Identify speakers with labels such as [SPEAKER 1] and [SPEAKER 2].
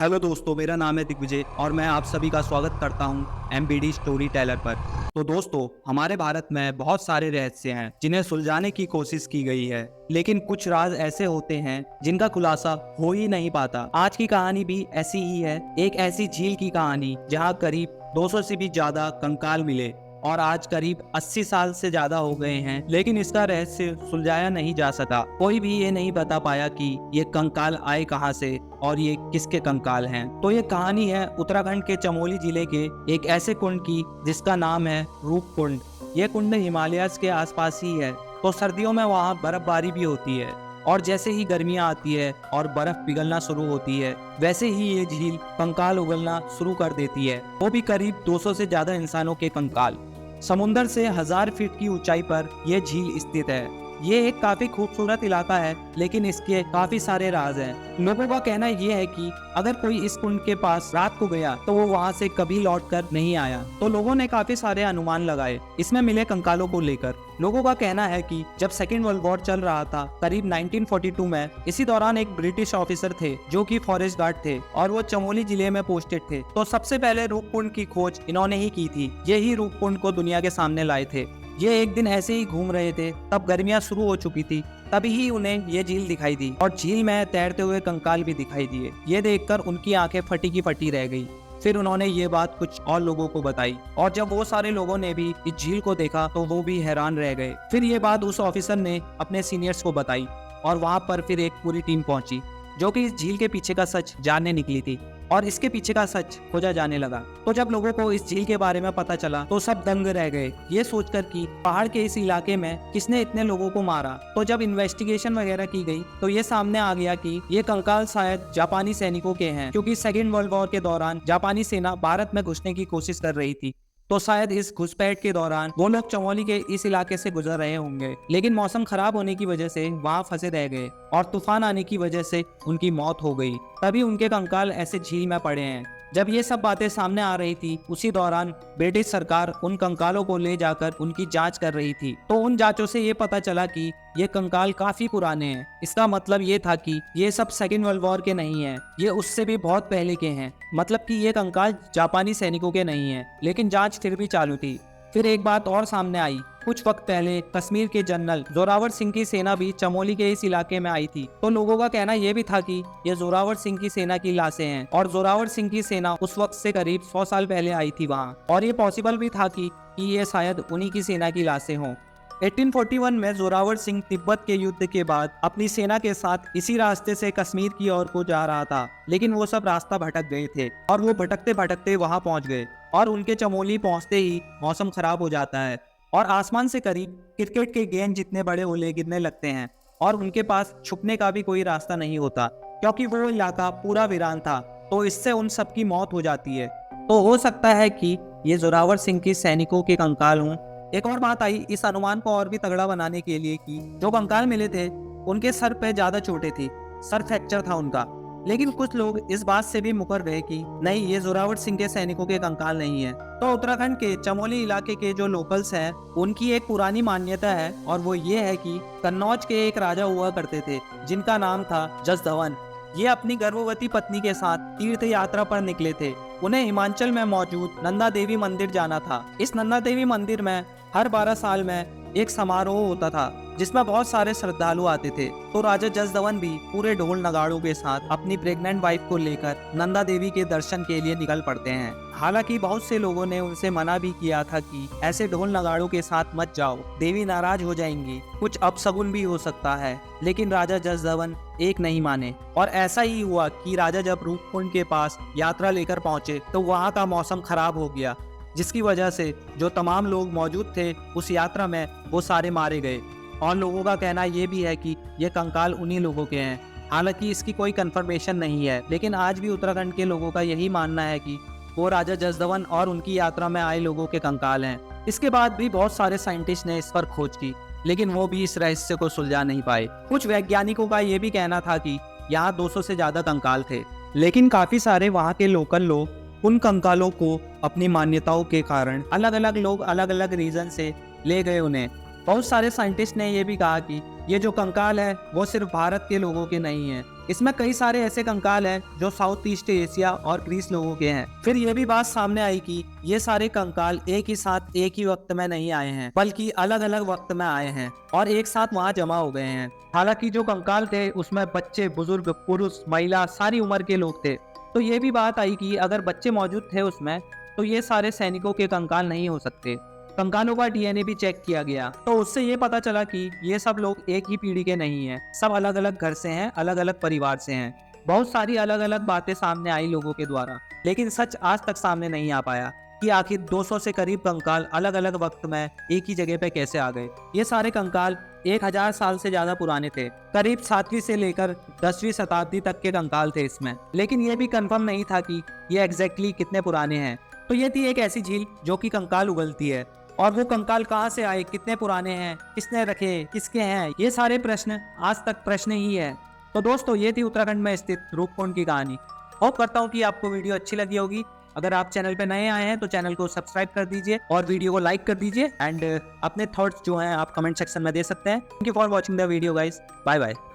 [SPEAKER 1] Hello दोस्तों, मेरा नाम है दिग्विजय और मैं आप सभी का स्वागत करता हूं एमबीडी स्टोरी टेलर पर। तो दोस्तों, हमारे भारत में बहुत सारे रहस्य हैं जिन्हें सुलझाने की कोशिश की गई है, लेकिन कुछ राज ऐसे होते हैं जिनका खुलासा हो ही नहीं पाता। आज की कहानी भी ऐसी ही है, एक ऐसी झील की कहानी जहां करीब 200 से भी ज्यादा कंकाल मिले और आज करीब 80 साल से ज्यादा हो गए हैं, लेकिन इसका रहस्य सुलझाया नहीं जा सका। कोई भी ये नहीं बता पाया कि ये कंकाल आए कहां से और ये किसके कंकाल हैं। तो ये कहानी है उत्तराखंड के चमोली जिले के एक ऐसे कुंड की जिसका नाम है रूप कुंड। ये कुंड हिमालयाज के आसपास ही है, तो सर्दियों में वहाँ बर्फबारी भी होती है और जैसे ही गर्मियाँ आती है और बर्फ पिघलना शुरू होती है, वैसे ही ये झील कंकाल उगलना शुरू कर देती है, वो भी करीब 200 से ज्यादा इंसानों के कंकाल। समुंदर से 1000 फीट की ऊंचाई पर यह झील स्थित है। ये एक काफी खूबसूरत इलाका है, लेकिन इसके काफी सारे राज हैं। लोगों का कहना यह है कि अगर कोई इस कुंड के पास रात को गया तो वो वहां से कभी लौटकर नहीं आया। तो लोगों ने काफी सारे अनुमान लगाए इसमें मिले कंकालों को लेकर। लोगों का कहना है कि जब सेकेंड वर्ल्ड वॉर चल रहा था करीब 1942 में, इसी दौरान एक ब्रिटिश ऑफिसर थे जो कि फॉरेस्ट गार्ड थे और वो चमोली जिले में पोस्टेड थे। तो सबसे पहले रूपकुंड की खोज इन्होंने ही की थी। यही रूपकुंड को दुनिया के सामने लाए थे। ये एक दिन ऐसे ही घूम रहे थे, तब गर्मियां शुरू हो चुकी थी। तभी ही उन्हें ये झील दिखाई दी और झील में तैरते हुए कंकाल भी दिखाई दिए। ये देखकर उनकी आंखें फटी की फटी रह गई। फिर उन्होंने ये बात कुछ और लोगों को बताई और जब वो सारे लोगों ने भी इस झील को देखा तो वो भी हैरान रह गए। फिर ये बात उस ऑफिसर ने अपने सीनियर्स को बताई और वहाँ पर फिर एक पूरी टीम पहुंची जो कि इस झील के पीछे का सच जानने निकली थी और इसके पीछे का सच खोजा जाने लगा। तो जब लोगों को इस झील के बारे में पता चला तो सब दंग रह गए, ये सोचकर कि पहाड़ के इस इलाके में किसने इतने लोगों को मारा। तो जब इन्वेस्टिगेशन वगैरह की गई तो ये सामने आ गया कि ये कंकाल शायद जापानी सैनिकों के हैं, क्योंकि सेकेंड वर्ल्ड वॉर के दौरान जापानी सेना भारत में घुसने की कोशिश कर रही थी। तो शायद इस घुसपैठ के दौरान वो लोग चमोली के इस इलाके से गुजर रहे होंगे, लेकिन मौसम खराब होने की वजह से वहाँ फंसे रह गए और तूफान आने की वजह से उनकी मौत हो गई। तभी उनके कंकाल ऐसे झील में पड़े हैं। जब ये सब बातें सामने आ रही थी, उसी दौरान ब्रिटिश सरकार उन कंकालों को ले जाकर उनकी जांच कर रही थी। तो उन जांचों से ये पता चला कि ये कंकाल काफी पुराने हैं। इसका मतलब ये था कि ये सब सेकेंड वर्ल्ड वॉर के नहीं हैं, ये उससे भी बहुत पहले के हैं। मतलब कि ये कंकाल जापानी सैनिकों के नहीं हैं, लेकिन जांच फिर भी चालू थी। फिर एक बात और सामने आई। कुछ वक्त पहले कश्मीर के जनरल जोरावर सिंह की सेना भी चमोली के इस इलाके में आई थी। तो लोगों का कहना यह भी था कि ये जोरावर सिंह की सेना की लाशें हैं और जोरावर सिंह की सेना उस वक्त से करीब 100 साल पहले आई थी वहाँ, और ये पॉसिबल भी था कि ये शायद उन्हीं की सेना की लाशें हों। 1841 में जोरावर सिंह तिब्बत के युद्ध के बाद अपनी सेना के साथ इसी रास्ते से कश्मीर की ओर को जा रहा था, लेकिन वो सब रास्ता भटक गए थे और वो भटकते भटकते वहां पहुंच गए और उनके चमोली पहुंचते ही मौसम खराब हो जाता है और आसमान से करीब क्रिकेट के गेंद जितने बड़े ओले गिरने लगते हैं और उनके पास छुपने का भी कोई रास्ता नहीं होता, क्योंकि वो इलाका पूरा वीरान था। तो इससे उन सबकी मौत हो जाती है। तो हो सकता है कि ये जोरावर सिंह के सैनिकों के कंकाल हों। एक और बात आई इस अनुमान को और भी तगड़ा बनाने के लिए कि जो कंकाल मिले थे उनके सर पे ज्यादा चोटें थी, सर फ्रैक्चर था उनका। लेकिन कुछ लोग इस बात से भी मुकर गए कि नहीं, ये जोरावर सिंह के सैनिकों के कंकाल नहीं है। तो उत्तराखंड के चमोली इलाके के जो लोकल्स हैं उनकी एक पुरानी मान्यता है और वो ये है कि कन्नौज के एक राजा हुआ करते थे जिनका नाम था जसधवन। ये अपनी गर्भवती पत्नी के साथ तीर्थ यात्रा पर निकले थे। उन्हें हिमाचल में मौजूद नंदा देवी मंदिर जाना था। इस नंदा देवी मंदिर में हर 12 साल में एक समारोह होता था जिसमें बहुत सारे श्रद्धालु आते थे। तो राजा जसधवन भी पूरे ढोल नगाड़ों के साथ अपनी प्रेग्नेंट वाइफ को लेकर नंदा देवी के दर्शन के लिए निकल पड़ते हैं। हालांकि बहुत से लोगों ने उनसे मना भी किया था कि ऐसे ढोल नगाड़ों के साथ मत जाओ, देवी नाराज हो जाएंगी, कुछ अपशगुन भी हो सकता है। लेकिन राजा जसधवन एक नहीं माने और ऐसा ही हुआ कि राजा जब रूपकुंड के पास यात्रा लेकर पहुंचे तो वहाँ का मौसम खराब हो गया, जिसकी वजह से जो तमाम लोग मौजूद थे उस यात्रा में वो सारे मारे गए। और लोगों का कहना ये भी है कि ये कंकाल उन्हीं लोगों के हैं। हालांकि इसकी कोई कंफर्मेशन नहीं है, लेकिन आज भी उत्तराखंड के लोगों का यही मानना है कि वो राजा जसधवन और उनकी यात्रा में आए लोगों के कंकाल हैं। इसके बाद भी बहुत सारे साइंटिस्ट ने इस पर खोज की, लेकिन वो भी इस रहस्य को सुलझा नहीं पाए। कुछ वैज्ञानिकों का ये भी कहना था कि यहाँ 200 से ज्यादा कंकाल थे, लेकिन काफी सारे वहाँ के लोकल लोग उन कंकालों को अपनी मान्यताओं के कारण अलग अलग लोग अलग अलग रीजन से ले गए उन्हें। बहुत सारे साइंटिस्ट ने यह भी कहा कि ये जो कंकाल है वो सिर्फ भारत के लोगों के नहीं है, इसमें कई सारे ऐसे कंकाल हैं जो साउथ ईस्ट एशिया और ग्रीस लोगों के हैं। फिर ये भी बात सामने आई कि ये सारे कंकाल एक ही साथ एक ही वक्त में नहीं आए हैं, बल्कि अलग अलग वक्त में आए हैं और एक साथ वहां जमा हो गए हैं। हालांकि जो कंकाल थे उसमें बच्चे, बुजुर्ग, पुरुष, महिला, सारी उम्र के लोग थे। तो ये भी बात आई कि अगर बच्चे मौजूद थे उसमें तो ये सारे सैनिकों के कंकाल नहीं हो सकते। कंकालों का डीएनए भी चेक किया गया तो उससे ये पता चला कि ये सब लोग एक ही पीढ़ी के नहीं हैं, सब अलग अलग घर से हैं, अलग अलग परिवार से हैं। बहुत सारी अलग अलग बातें सामने आई लोगों के द्वारा, लेकिन सच आज तक सामने नहीं आ पाया कि आखिर 200 से करीब कंकाल अलग अलग वक्त में एक ही जगह पे कैसे आ गए। ये सारे कंकाल 1000 साल से ज्यादा पुराने थे, करीब 7वीं से लेकर 10वीं शताब्दी तक के कंकाल थे इसमें। लेकिन ये भी कंफर्म नहीं था कि ये एग्जैक्टली कितने पुराने हैं। तो ये थी एक ऐसी झील जो कि कंकाल उगलती है, और वो कंकाल कहाँ से आए, कितने पुराने हैं, किसने रखे, किसके हैं, ये सारे प्रश्न आज तक प्रश्न ही है। तो दोस्तों ये थी उत्तराखंड में स्थित रूपकुंड की कहानी। होप करता हूँ कि आपको वीडियो अच्छी लगी होगी। अगर आप चैनल पे नए आए हैं तो चैनल को सब्सक्राइब कर दीजिए और वीडियो को लाइक कर दीजिए एंड अपने थॉट्स जो हैं आप कमेंट सेक्शन में दे सकते हैं। Thank you for watching the video guys, bye bye.